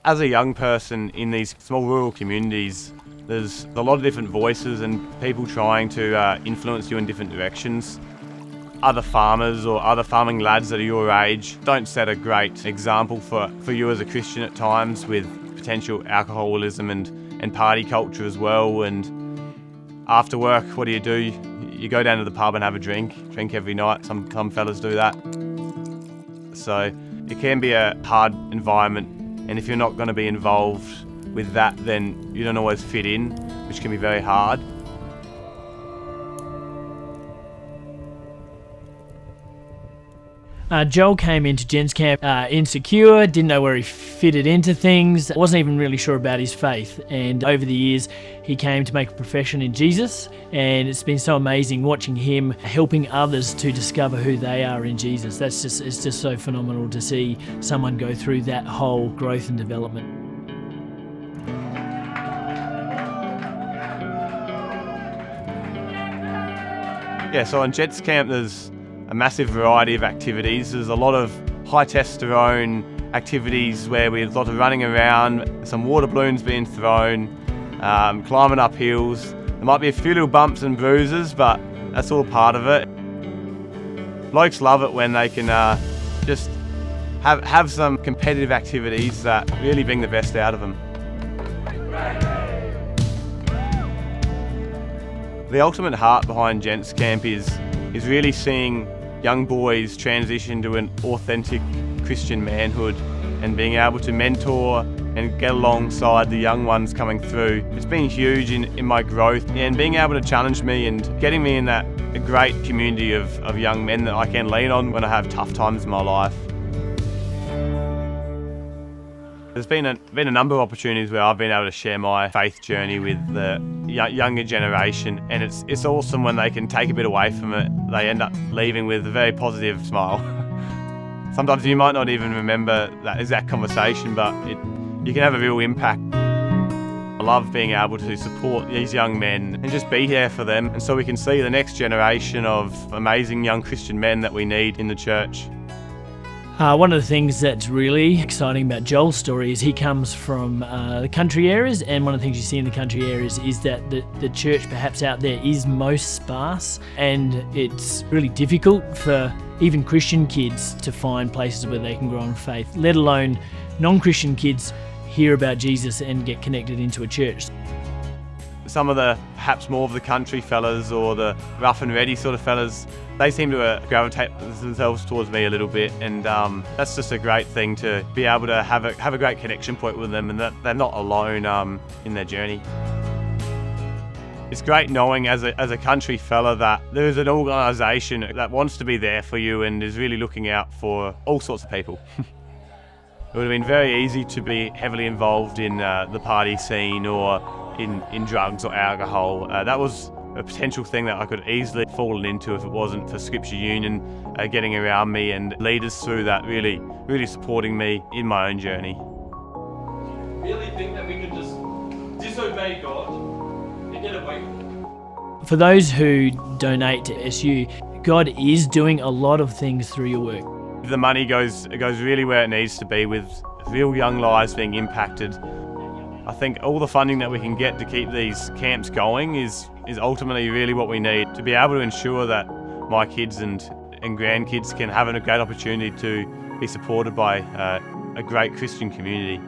As a young person in these small rural communities, there's a lot of different voices and people trying to influence you in different directions. Other farmers or other farming lads that are your age don't set a great example for you as a Christian at times, with potential alcoholism and party culture as well. And after work, what do? You go down to the pub and have a drink every night. Some fellas do that. So it can be a hard environment, and if you're not going to be involved with that, then you don't always fit in, which can be very hard. Joel came into Gents Camp insecure, didn't know where he fitted into things, wasn't even really sure about his faith. And over the years, he came to make a profession in Jesus, and it's been so amazing watching him helping others to discover who they are in Jesus. It's just so phenomenal to see someone go through that whole growth and development. Yeah, so on Gents Camp there's a massive variety of activities. There's a lot of high testosterone activities where we have a lot of running around, some water balloons being thrown, climbing up hills. There might be a few little bumps and bruises, but that's all part of it. Blokes love it when they can just have some competitive activities that really bring the best out of them. The ultimate heart behind Gents Camp is really seeing young boys transition to an authentic Christian manhood and being able to mentor and get alongside the young ones coming through. It's been huge in my growth and being able to challenge me and getting me in that great community of young men that I can lean on when I have tough times in my life. There's been a number of opportunities where I've been able to share my faith journey with the younger generation, and it's awesome when they can take a bit away from it. They end up leaving with a very positive smile. Sometimes you might not even remember that exact conversation, but you can have a real impact. I love being able to support these young men and just be there for them, and so we can see the next generation of amazing young Christian men that we need in the church. One of the things that's really exciting about Joel's story is he comes from the country areas, and one of the things you see in the country areas is that the church perhaps out there is most sparse, and it's really difficult for even Christian kids to find places where they can grow in faith, let alone non-Christian kids hear about Jesus and get connected into a church. Some of the perhaps more of the country fellas or the rough and ready sort of fellas, they seem to gravitate themselves towards me a little bit, and that's just a great thing to be able to have a great connection point with them, and that they're not alone in their journey. It's great knowing as a country fella that there is an organisation that wants to be there for you and is really looking out for all sorts of people. It would have been very easy to be heavily involved in the party scene or in drugs or alcohol. That was a potential thing that I could easily have fallen into if it wasn't for Scripture Union getting around me and leaders through that really supporting me in my own journey. Really think that we could just disobey God and get away with it? For those who donate to SU, God is doing a lot of things through your work. The money goes really where it needs to be, with real young lives being impacted. I think all the funding that we can get to keep these camps going is ultimately really what we need to be able to ensure that my kids and grandkids can have a great opportunity to be supported by a great Christian community.